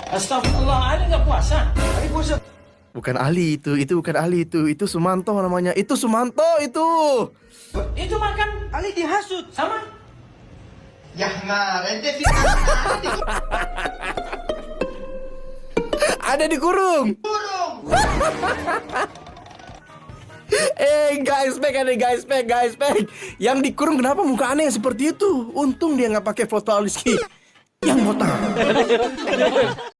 Astagfirullah, Ali nggak puasa. Ali puasa. Bukan Ali itu bukan Ali itu Sumanto namanya. Itu Sumanto itu. Itu makan Ali dihasut. sama. Ya nah, ente fitnah. Ada dikurung. Burung. Guys back. Yang dikurung kenapa muka aneh seperti itu? Untung dia nggak pakai foto Aliski yang botak.